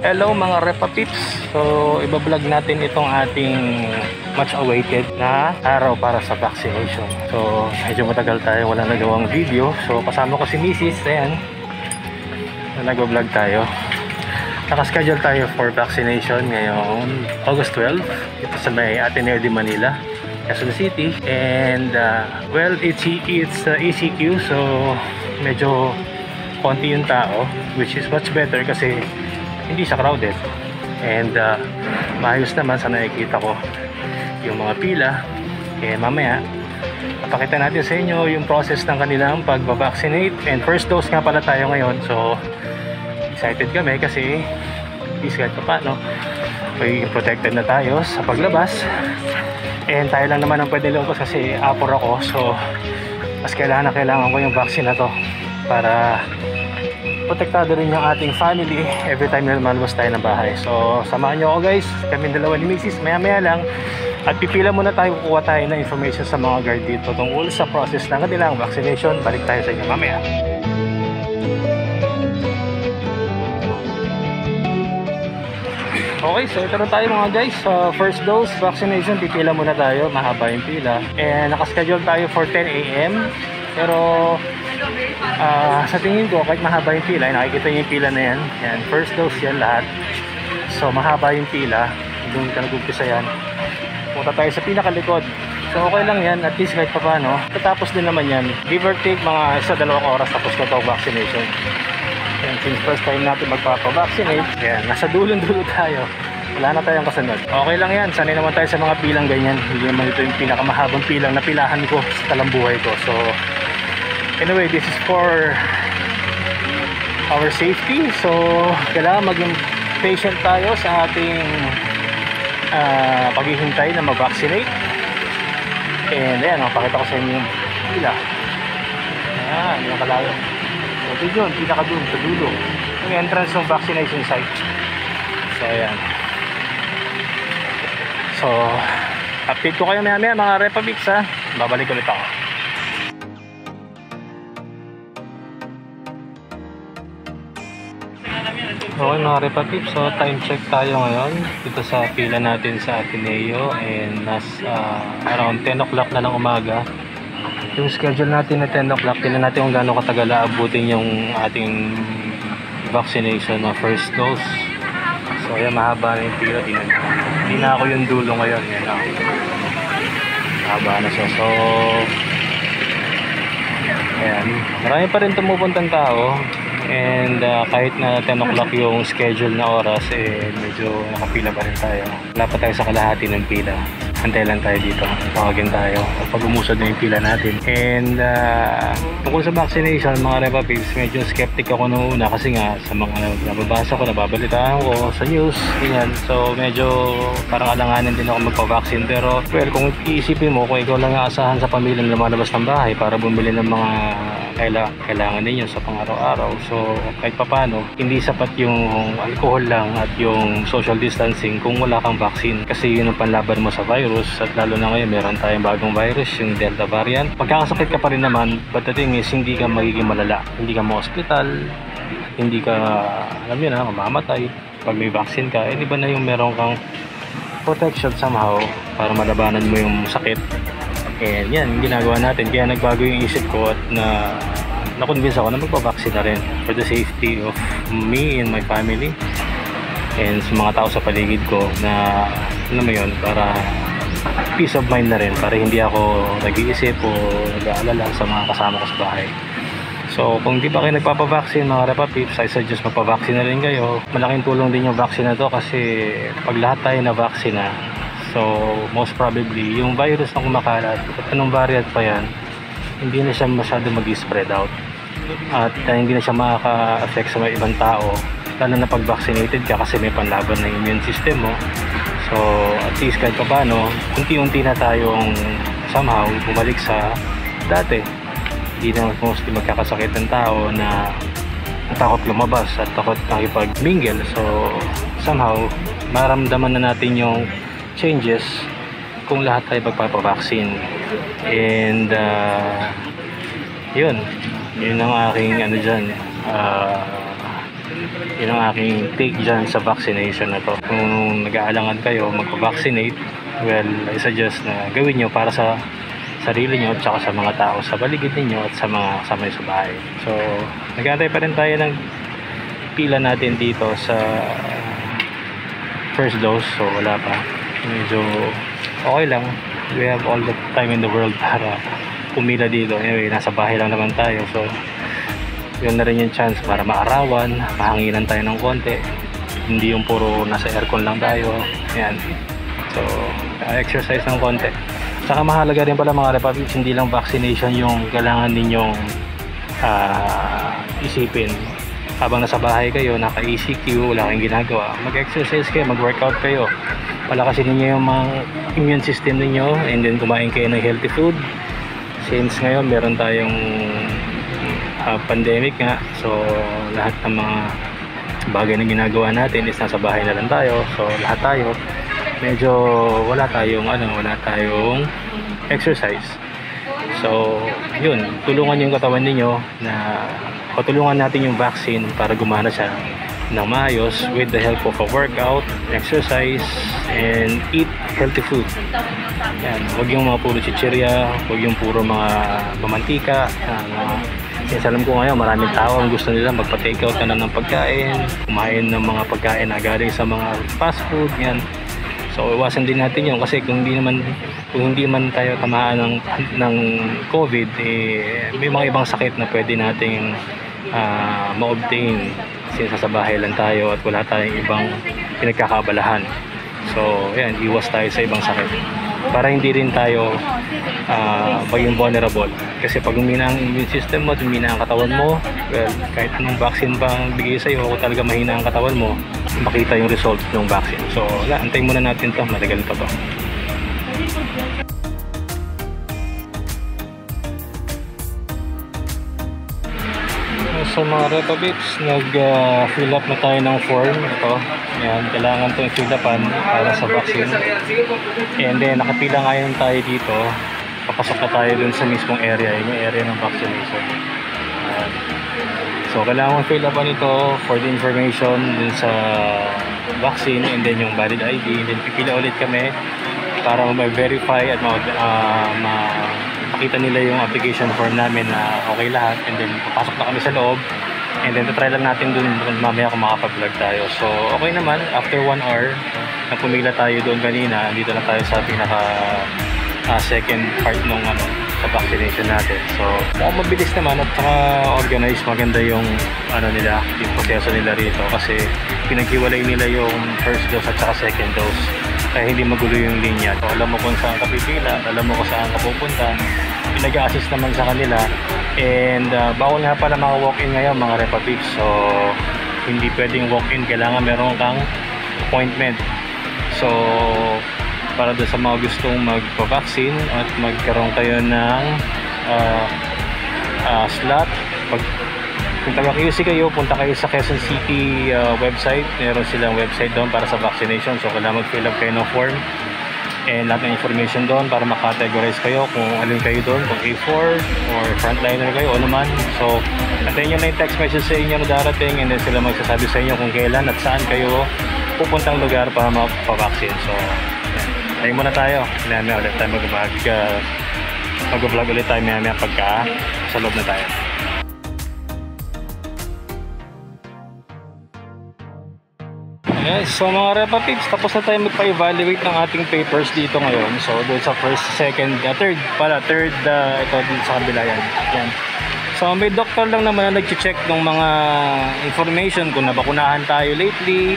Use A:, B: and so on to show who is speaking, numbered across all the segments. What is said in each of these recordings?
A: Hello mga Repa Pips. So ibablog natin itong ating much awaited na araw para sa vaccination. So medyo matagal tayo wala nagawang video. So kasama ko si Mrs. Ayan, nag-vlog tayo. Nakaschedule tayo for vaccination ngayong August 12 ito sa may Ateneo de Manila, Quezon City. And well, it's ECQ, so medyo konti yung tao, which is much better kasi hindi siya crowded. And maayos naman sa nakikita ko yung mga pila. Eh mamaya papakita natin sa inyo yung process ng kanilang pag-vaccinate. And first dose nga pala tayo ngayon, so excited kami kasi at least kahit pa paano may protected na tayo sa paglabas. And tayo lang naman ang pwede lumabas kasi apor ako, so mas kailangan ko yung vaccine na to para protektado rin yung ating family every time na lumalabas tayo ng bahay. So samahan nyo ako guys, kami dalawa ni Mrs. Maya lang, at pipila muna tayo, kukuha tayo ng information sa mga guard dito tungkol sa process ng kanilang vaccination. Balik tayo sa inyo mamaya. Okay, so ito na tayo mga guys. First dose vaccination, pipila muna tayo, mahaba yung pila. And nakaschedule tayo for 10 AM. Pero sa tingin ko, kahit mahaba yung pila, nakikita niyo yung pila na yan. Yan, first dose yan lahat. So mahaba yung pila, doon ka nag-umpisa yan. Punta tayo sa pinakalikod. So okay lang yan, at least kahit pa paano. Tatapos din naman yan, give or take mga 1-2 oras tapos na ito vaccination. And since first time natin magpapavaccinate, yan, nasa dulong-dulo tayo. Wala na tayong kasunod. Okay lang yan, sanay naman tayo sa mga pilang ganyan. Hindi naman ito yung pinakamahabang pilang na pilahan ko sa talambuhay ko. So anyway, this is for our safety. So kailangan maging patient tayo sa ating paghihintay na mag-vaccinate. And ayan, pakita ko sa inyo yung pila. Ayan, yung kalayo. So yun, pinaka dun sa dulo, yung entrance ng vaccination site. So ayan. So update ko kayo maya mga Repa Pips ha. Babalik ulit ako. Okay mga Repa Pips, so time check tayo ngayon dito sa pila natin sa Ateneo. And around 10 o'clock na ng umaga. Yung schedule natin na 10 o'clock, tingnan natin kung gaano katagal aabutin yung ating vaccination na first dose. So ayan, mahaba na yung pila. Hindi na ako yung dulo ngayon. Yan ako. Mahaba na siya. So ayan, marami pa rin tumupuntang tao. And kahit na 10 o'clock yung schedule na oras, medyo nakapila pa rin tayo. Wala pa tayo sa kalahati ng pila. Antay lang tayo dito, tawagin tayo pag umusad na yung pila natin. And tungkol sa vaccination mga Repa Pips, medyo skeptic ako noong una kasi nga sa mga nababasa ko, nababalitaan ko sa news, ganyan. So medyo parang alanganin din ako magpa-vaccine. Pero well, kung iisipin mo, kung ikaw lang aasahan sa pamilya na lumalabas ng bahay para bumili ng mga kailangan ninyo sa pang-araw-araw, so kahit papano, hindi sapat yung alcohol lang at yung social distancing kung wala kang vaccine, kasi yun ang panlaban mo sa virus. At lalo na ngayon, meron tayong bagong virus, yung Delta variant. Pagkakasakit ka pa rin naman, but the thing is, hindi ka magiging malala, hindi ka ma-hospital, hindi ka, alam yun na, mamamatay pag may vaccine ka. Iba na yung meron kang protection somehow para malabanan mo yung sakit. And yan, yung ginagawa natin. Kaya nagbago yung isip ko at na-convince ako na magpa-vaccine na rin for the safety of me and my family and sa mga tao sa paligid ko, na alam mo yun, para peace of mind na rin, para hindi ako nag-iisip o nag-aalala sa mga kasama ko sa bahay. So kung di pa kayo nagpapavaccine mga Repa Pips, I suggest magpavaccine na rin kayo. Malaking tulong din yung vaccine na to kasi pag lahat tayo na vaccine na, so most probably yung virus na kumakalat at anong variant pa yan, hindi na siya masyado mag-spread out at hindi na siya makaka-affect sa mga ibang tao, lalo na pag vaccinated ka kasi may panlaban ng immune system mo. So at least kahit pa paano, unti-unti na tayong somehow bumalik sa dati. Hindi na mostly magkakasakit ng tao na takot lumabas at takot makipag-mingle. So somehow maramdaman na natin yung changes kung lahat tayo magpapavaccine. And yun ang aking ano dyan, Yun ang aking take dyan sa vaccination na to. Kung nag-aalangan kayo magpa-vaccinate, well, I suggest na gawin nyo para sa sarili nyo at saka sa mga tao sa paligid ninyo at sa mga kasama sa bahay. So, nag-aantay pa rin tayo ng pila natin dito sa first dose. So, wala pa. Medyo okay lang. We have all the time in the world para pumila dito. Anyway, nasa bahay lang naman tayo. So, yun na rin yung chance para maarawan, mahanginan tayo ng konti. Hindi yung puro nasa aircon lang tayo. Yan. So, exercise ng konti. Saka mahalaga rin pala mga Republics, hindi lang vaccination yung kailangan ninyong isipin. Habang nasa bahay kayo, naka-ECQ, wala kayong ginagawa, mag-exercise kayo, mag-workout kayo. Palakasin ninyo yung mga immune system ninyo, and then kumain kayo ng healthy food. Since ngayon meron tayong pandemic nga, so lahat ng mga bagay na ginagawa natin is nasa bahay na lang tayo. So lahat tayo medyo wala tayong exercise. So yun, tulungan yung katawan niyo na tulungan natin yung vaccine para gumana siya ng maayos with the help of a workout, exercise, and eat healthy food. Yan, huwag yung mga puro chichirya, huwag yung puro mga mamantika. Kasi alam ko ngayon maraming tao ang gusto nila magpa-take out na ng pagkain, kumain ng mga pagkain na galing sa mga fast food. Yan. So iwasan din natin yun kasi kung hindi man tayo tamaan ng COVID, may mga ibang sakit na pwede nating ma-obtain since sa bahay lang tayo at wala tayong ibang pinagkakabalahan. So yan, iwas tayo sa ibang sakit para hindi rin tayo maging vulnerable. Kasi pag humina ang immune system mo, humina ang katawan mo, well, kahit anong vaccine pa ang bigay sa'yo, kung talaga mahina ang katawan mo, makita yung result ng vaccine. So antayin muna natin to, matagal pa to. So mga Republics, nag-fill up na tayo ng form. Ito, yan, kailangan itong fill upan para sa vaccine. And then nakapila ngayon tayo dito, papasok na tayo dun sa mismong area, yung area ng vaccination. So kailangan fill upan ito for the information dun sa vaccine, and then yung valid ID. And then pipila ulit kami para ma-verify at makita nila yung application form namin na okay lahat, and then papasok na kami sa loob, and then try lang natin dun mamaya kung makapag-vlog tayo. So okay naman, after 1 hour na pumila tayo doon kanina, dito na tayo sa pinaka second part nung sa vaccination natin. So mabilis naman at saka organized, maganda yung nila, yung proseso nila rito kasi pinaghiwalay nila yung first dose at saka second dose. Kaya hindi magulo yung linya. So, alam mo kung saan ka pipila, alam mo kung saan ka pupunta, pinag-a-assist naman sa kanila. And bawal nga pala mga walk-in ngayon mga Republics. So hindi pwedeng walk-in, kailangan meron kang appointment. So para doon sa mga gustong magpa-vaccine at magkaroon kayo ng slot, kung taga-QC kayo, punta kayo sa Quezon City website. Meron silang website doon para sa vaccination. So kailangan mag-fill up kayo ng form and lahat ng information doon para makategorize kayo kung alin kayo doon, kung A4 or frontliner kayo o naman. So antayin nyo na yung text message sa inyo na darating, and then sila magsasabi sa inyo kung kailan at saan kayo pupuntang lugar para magpa-vaccine. So tayo muna tayo. Maya ulit tayo mag-vlog ulit tayo maya pagka sa loob na tayo. Yes, so mga Republics, tapos na tayo magpa-evaluate ng ating papers dito ngayon. So doon sa first, second, third ito dito sa kabila yan. So may doktor lang naman na nag-check ng mga information kung nabakunahan tayo lately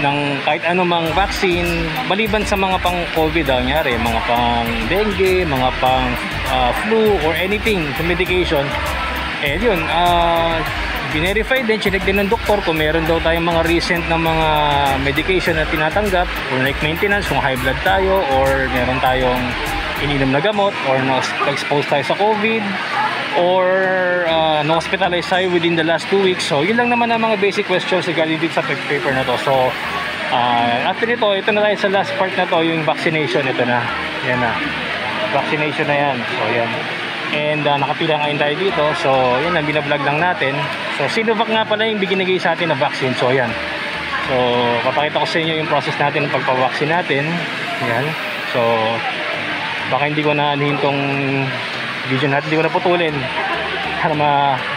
A: ng kahit anumang vaccine, maliban sa mga pang COVID nangyari, mga pang dengue, mga pang flu or anything sa medication. Eh yun, binerify din, chinek din ng doktor kung meron daw tayong mga recent na mga medication na tinatanggap or like maintenance, kung high blood tayo or meron tayong ininom na gamot or na-expose tayo sa COVID or na-hospitalize tayo within the last 2 weeks. So yun lang naman ang mga basic questions regarding sa paper na to. So after ito na tayo sa last part na to, yung vaccination. Ito na, yan na, vaccination na yan. So yan, and nakapila ngayon tayo dito. So yun lang, binablog lang natin. So Sinovac nga pala yung binigay sa atin na vaccine. So ayan. So papakita ko sa inyo yung process natin ng pagpavaksin natin. Ayan. So baka hindi ko na anuhin tong video natin, hindi ko na putulin para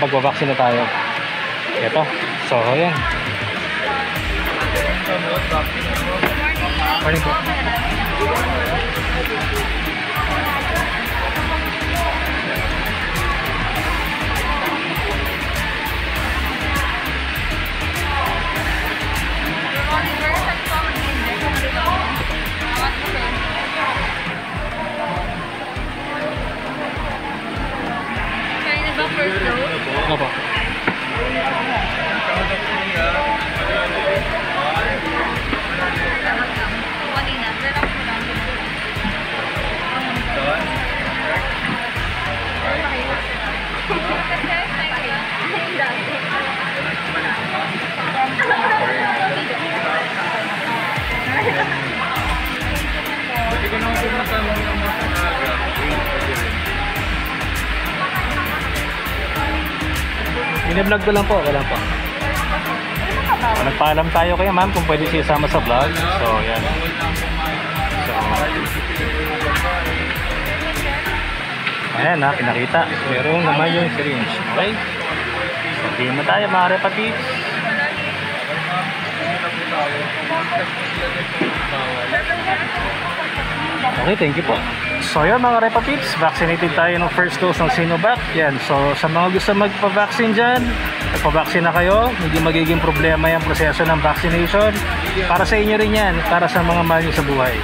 A: magpavaksin na tayo. Ito. So ayan. Morning po. Ano po? Bine-vlog ko lang po, wala po. Nagpaalam tayo kaya ma'am kung pwede siya sama sa vlog. So, yan. So, ayan ha, pinakita. Meron naman yung syringe. Okay? So, game na tayo mga repatives. Okay, thank you po. So yan mga repatives, vaccinated tayo ng first dose ng Sinovac. Yan, so sa mga gusto magpa-vaccine dyan, magpa-vaccine na kayo. Hindi magiging problema yung proseso ng vaccination. Para sa inyo rin yan, para sa mga mahal nyo sa buhay.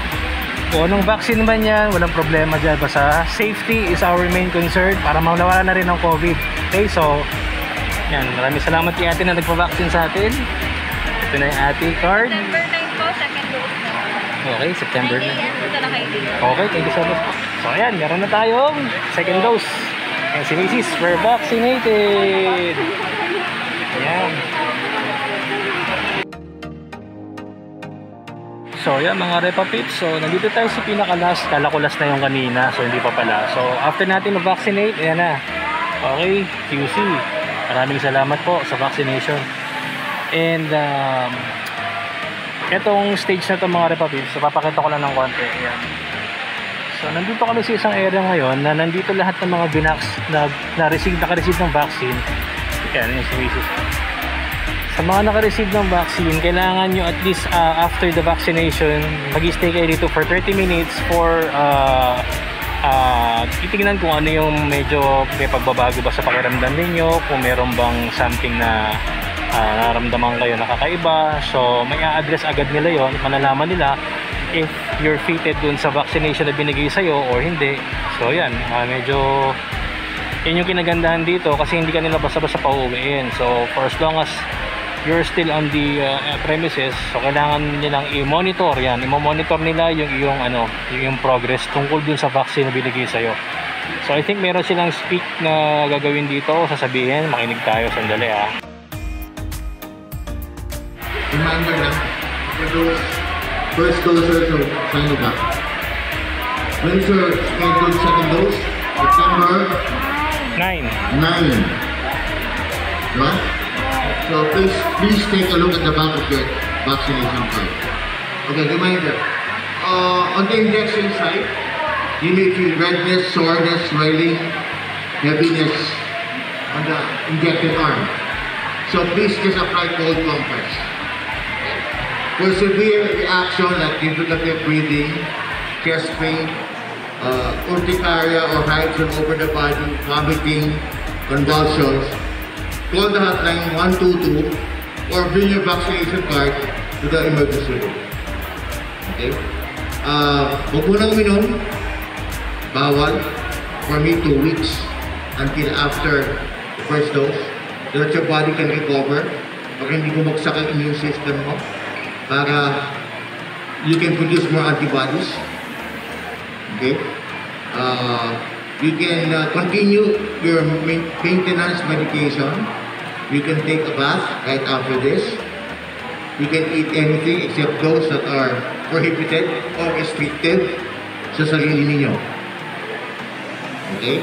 A: Kung anong vaccine man yan, walang problema dyan. Basta safety is our main concern para mawala na rin ng COVID. Okay, so yan, maraming salamat kay ate na nagpa-vaccine sa atin. Ito na yung ate card.
B: September 9 po, second dose na.
A: Okay, September 9.
B: Punta na kayo dito.
A: Okay, thank you so much. So ayan, meron na tayong second dose. And si Mrs. we're vaccinated. Ayan. So ayan mga repapits. So nandito tayo sa pinakalas. Kala ko last na yung kanina. So hindi pa pala. So after natin na-vaccinate, ayan na. Okay, QC. Maraming salamat po sa vaccination. And etong stage na ito mga repapits, so papakita ko lang ng konti. Ayan. So nandito kami sa isang area ngayon na nandito lahat ng mga naka-receive ng vaccine. Ayan, yung services. Sa mga naka-receive ng vaccine, kailangan nyo at least after the vaccination, mag-stay kayo dito for 30 minutes for titignan kung ano yung medyo may pagbabago ba sa pakiramdam ninyo, kung meron bang something na nararamdaman kayo nakakaiba. So may a-address agad nila yon, malalaman nila if you're fitted dun sa vaccination na binigay sa'yo or hindi. So yan, medyo yun yung kinagandahan dito kasi hindi ka nila basta-basta pauwiin. So for as long as you're still on the premises, so kailangan nilang i-monitor yan. I-monitor nila yung progress tungkol dun sa vaccine na binigay sa'yo. So I think meron silang speak na gagawin dito, sasabihin, makinig tayo sandali
C: Reminder lang, for those first doses of Sinovac. When's your scheduled second dose? September
A: 9.
C: 9. Diba? So please take a look at the back of your vaccination card. Okay, reminder. On the injection site, you may feel redness, soreness, swelling, heaviness on the injected arm. So please just apply cold compress. For severe reaction like difficulty of breathing, chest pain, urticaria or hydration over the body, vomiting, convulsions, call the hotline 122 or bring your vaccination card to the emergency room. Okay? Huwag mo nang uminom, bawal, for me 2 weeks until after the first dose so that your body can recover para hindi bumagsak ang immune system mo, para you can produce more antibodies. Okay? You can continue your maintenance medication. You can take a bath right after this. You can eat anything except those that are prohibited or restricted sa sarili ninyo. Okay?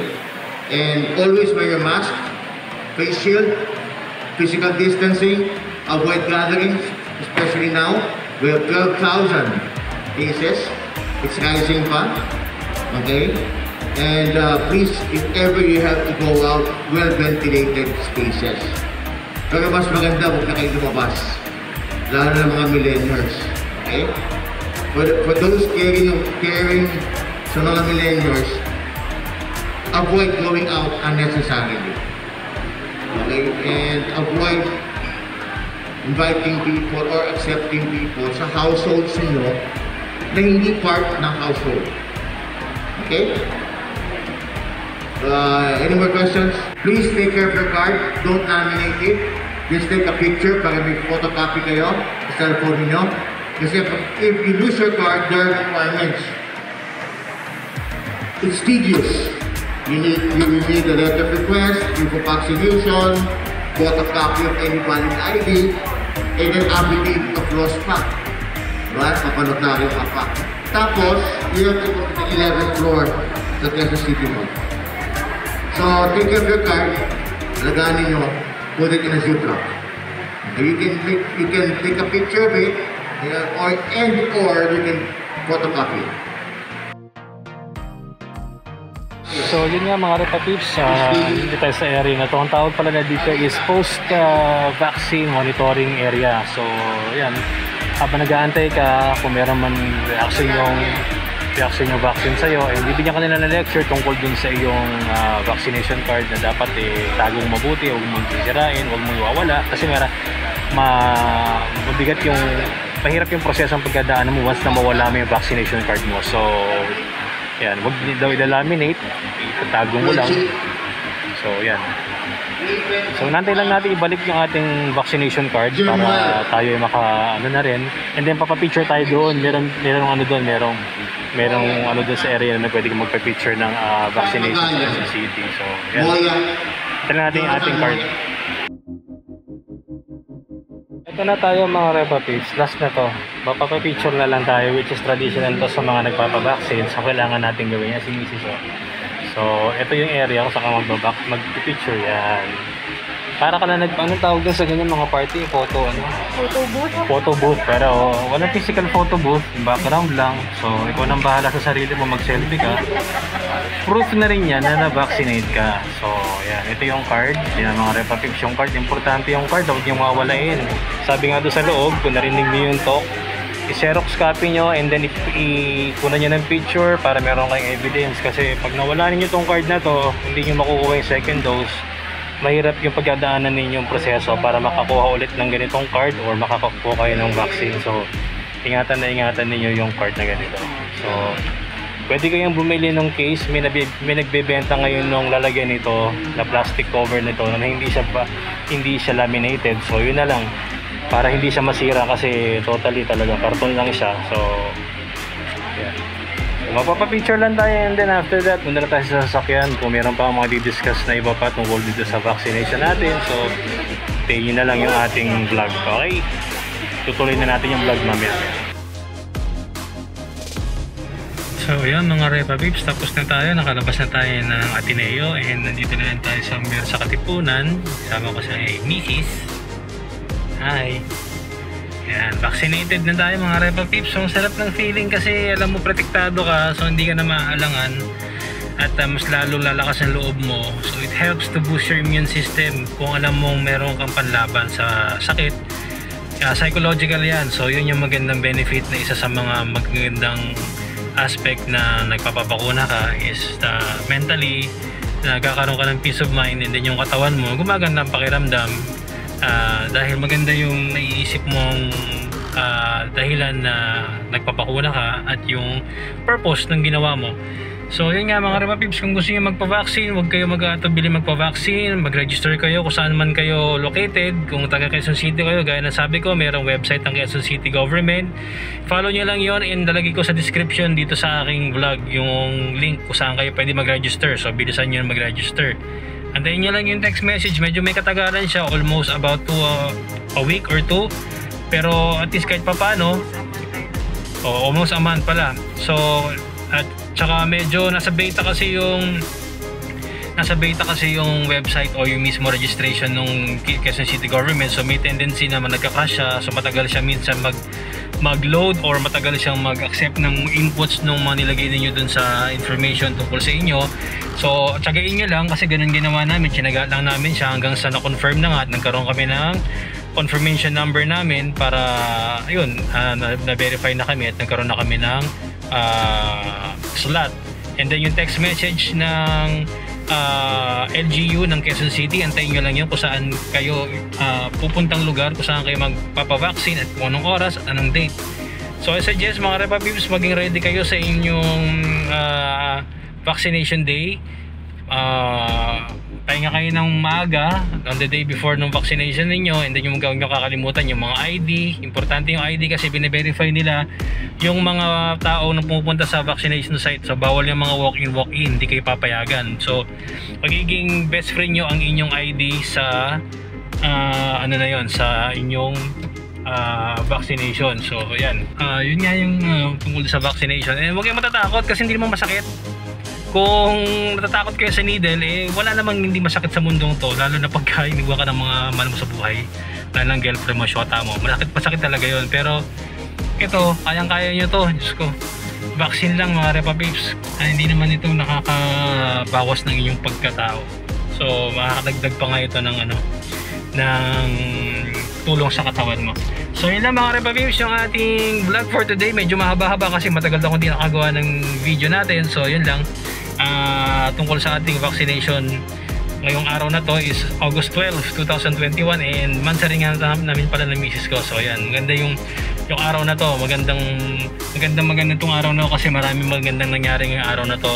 C: And always wear your mask, face shield, physical distancing, avoid gatherings, especially now. We have 12,000 cases. It's rising pa. Okay? And please, if ever you have to go out, well-ventilated spaces. Pero mas maganda, huwag na kayo lumabas. Lalo na mga millennials. Okay? For those caring sa mga millennials, avoid going out unnecessarily. Okay? And avoid inviting people or accepting people sa households niyo na hindi part ng household. Okay? Any more questions? Please take care of your card. Don't laminate it. Just take a picture para may photocopy kayo sa cellphone niyo. Kasi if you lose your card, there are requirements. It's tedious. You need a letter of request, proof of vaccination, photocopy of any valid ID, and an affidavit of lost pack. Right? Papanotaryo ka pa. Tapos, you have to go to the 11th floor sa Quezon City Mall. So, take care of your card, laganin nyo, put it in a ziplock. You can take a picture of it, or you can photocopy it.
A: So yun nga mga Repa-Peeps, dito tayo sa area na to. Ang tawag pala na dito is post-vaccine monitoring area. So yan, habang nag-aantay ka kung meron man reaction yung vaccine sa'yo, eh bibigyan ka nila ng lecture tungkol dun sa iyong vaccination card na dapat tagong mabuti, huwag mong sisirain, huwag mong iwawala kasi mabigat mahirap yung proseso ng pagkadaan mo once na mawala mo yung vaccination card mo. So yan, huwag daw i-laminate, itatago mo lang. So yan. So nantay lang natin ibalik yung ating vaccination card para tayo ay na rin. And then papapicture tayo doon. Merong ano doon sa area na pwede kang magpa-picture ng vaccination sa Quezon City. So yan. Ito na natin yung ating card. Ito na tayo mga Repa-Peeps. Last na to. Mapapapicture na lang tayo, which is traditional to sa mga nagpapavaccine. So kailangan natin gawin yan si Mrs. So, ito yung area kung saan ka mag-picture yan. Para ka na anong tawag doon sa ganyan mga party? Photo booth? Photo booth. Pero walang physical photo booth. Background lang. So, ikaw nang bahala sa sarili mo mag-selfie ka. Proof na rin yan na na-vaccinate ka. So, yan. Ito yung card. Yan mga Repa-Peeps yung card. Importante yung card. Huwag yung mawawalain. Sabi nga doon sa loob, kung narinig niyo yung talk, i-xerox copy nyo and then ikunan nyo ng picture para meron kayong evidence kasi pag nawala ninyo tong card na to, hindi nyo makukuha yung second dose, mahirap yung pagdadaanan ninyong proseso para makakuha ulit ng ganitong card or makakuha kayo ng vaccine. So ingatan ninyo yung card na ganito. So pwede kayong bumili ng case. May nagbebenta ngayon nung lalagyan nito na plastic cover nito na hindi siya laminated. So yun na lang para hindi siya masira kasi totally talaga karton lang siya. So yeah. Mapapapicture lang tayo and then after that muna na tayo sa sasakyan kung meron pa mga didiscuss na iba pa tungkol dito sa vaccination natin. So tayo na lang yung ating vlog. Okay, tutuloy na natin yung vlog mamaya. So yan mga Repa-Peeps, tapos na tayo, nakalabas na tayo ng Ateneo and nandito na lang tayo sa Katipunan. Sama ko sa Mrs. Hi! Yan, vaccinated na tayo mga Repa-Peeps. So, ang sarap ng feeling kasi alam mo protektado ka, so hindi ka na maaalangan at mas lalo lalakas ang loob mo. So, it helps to boost your immune system kung alam mong meron kang panlaban sa sakit. Psychological yan. So, yun yung magandang benefit na isa sa mga magandang aspect na nagpapabakuna ka is mentally nagkakaroon ka ng peace of mind and then yung katawan mo gumaganda ang pakiramdam. Dahil maganda yung naiisip mong dahilan na nagpapakuna ka at yung purpose ng ginawa mo. So yun nga mga Repa-Peeps, kung gusto nyo magpa-vaccine, huwag kayo mag-atubili magpa-vaccine, mag-register kayo kung saan man kayo located. Kung taga Quezon City kayo, gaya na sabi ko, mayroong website ng Quezon City Government. Follow nyo lang yon and lalagay ko sa description dito sa aking vlog yung link kung saan kayo pwede mag-register. So bilisan nyo na mag-register. Antayin nyo lang yung text message, medyo may katagalan siya, almost about a week or two, pero at least kahit pa paano, almost a month pala. So at saka medyo nasa beta kasi yung nasa beta kasi yung website o yung mismo registration ng Quezon City Government, so may tendency na nagka-crash siya, so matagal siya minsan mag-load or matagal siyang mag-accept ng inputs nung mga nilagay ninyo dun sa information tungkol sa inyo. So tsagain nyo lang kasi ganun ginawa namin, tsinaga lang namin siya hanggang sa na-confirm na nga at nagkaroon kami ng confirmation number namin para ayun, na-verify na kami at nagkaroon na kami ng slot. And then yung text message ng LGU ng Quezon City, antayin nyo lang yun kung saan kayo pupuntang lugar, kung saan kayo magpapavaccine at kung anong oras at anong date. So I suggest mga Repa Peeps, maging ready kayo sa inyong vaccination day. Pahinga kayo ng maaga on the day before ng vaccination ninyo, and then yung huwag nyo kakalimutan yung mga ID. Importante yung ID kasi bine-verify nila yung mga tao na pumupunta sa vaccination site. So bawal yung mga walk-in, hindi kayo papayagan. So magiging best friend nyo ang inyong ID sa ano na yon, sa inyong vaccination. So yan, yun nga yung tungkol sa vaccination. And huwag kayong matatakot kasi hindi naman masakit. Kung natatakot kayo sa needle, wala namang hindi masakit sa mundong to, lalo na pagka inigwa ka ng mga mahal mo sa buhay, lalo ng girlfriend mo, shota mo, masakit talaga yon. Pero ito, kayang-kaya nyo to. Diyos ko, vaccine lang mga Repa Peeps, hindi naman ito nakakabawas ng inyong pagkatao. So makakadagdag pa nga ito ng ng tulong sa katawan mo. So yun lang mga Repa Peeps, yung ating vlog for today. Medyo mahaba-haba kasi matagal na akong hindi nakagawa ng video natin. So yun lang, tungkol sa ating vaccination ngayong araw na to is August 12, 2021, and mansari nga namin pala ng misis ko. So yan, maganda yung araw na to, magandang tong araw na to kasi maraming magandang nangyari ngayong araw na to,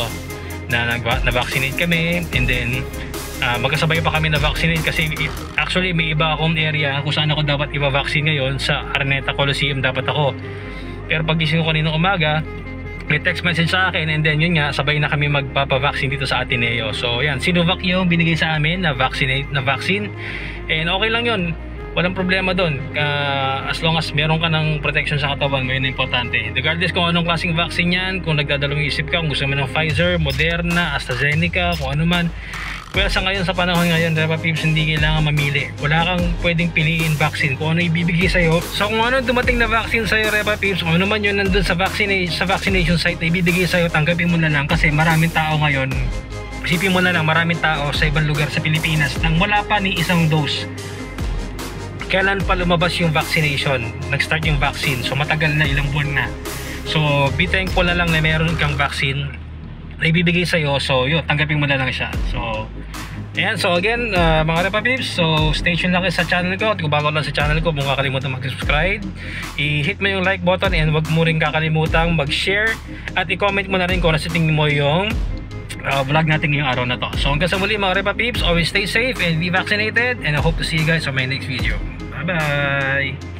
A: na vaccinate kami, and then magkasabay pa kami na vaccinate kasi actually may iba akong area kung saan ako dapat iba-vaccine ngayon. Sa Araneta Coliseum dapat ako, pero pagising ko kanina umaga may text message sa akin, and then yun nga, sabay na kami magpapavaccine dito sa Ateneo. So yan, Sinovac yung binigay sa amin na vaccine, and okay lang yun, walang problema doon, as long as meron ka ng protection sa katawan mo, yun na importante. Regardless kung anong klaseng vaccine yan, kung nagdadalawang isip ka kung gusto mo ng Pfizer, Moderna, AstraZeneca, kung ano man. Kaya sa ngayon, sa panahon ngayon, Repa Peeps, hindi kailangan mamili. Wala kang pwedeng piliin vaccine kung ano ibibigay sa'yo. So kung ano dumating na vaccine sa'yo, Repa Peeps, kung ano man yun nandun sa vaccination site na ibibigay sa'yo, tanggapin mo na lang kasi maraming tao ngayon. Isipin mo na lang, maraming tao sa ibang lugar sa Pilipinas nang wala pa ni isang dose. Kailan pa lumabas yung vaccination? Nag-start yung vaccine. So matagal na, ilang buwan na. So be thankful na lang na meron kang vaccine na ibibigay sa'yo. So yun, tanggapin mo na lang siya. So ayan, so again, mga Repa Peeps, so stay tuned lang sa channel ko. At kung bago lang sa channel ko, huwag kakalimutan mag-subscribe, i-hit mo yung like button, and huwag mo rin kakalimutan mag-share at i-comment mo na rin kung nasa tingin mo yung vlog natin ngayong araw na to. So hanggang sa muli mga Repa Peeps, always stay safe and be vaccinated, and I hope to see you guys on my next video. Bye bye!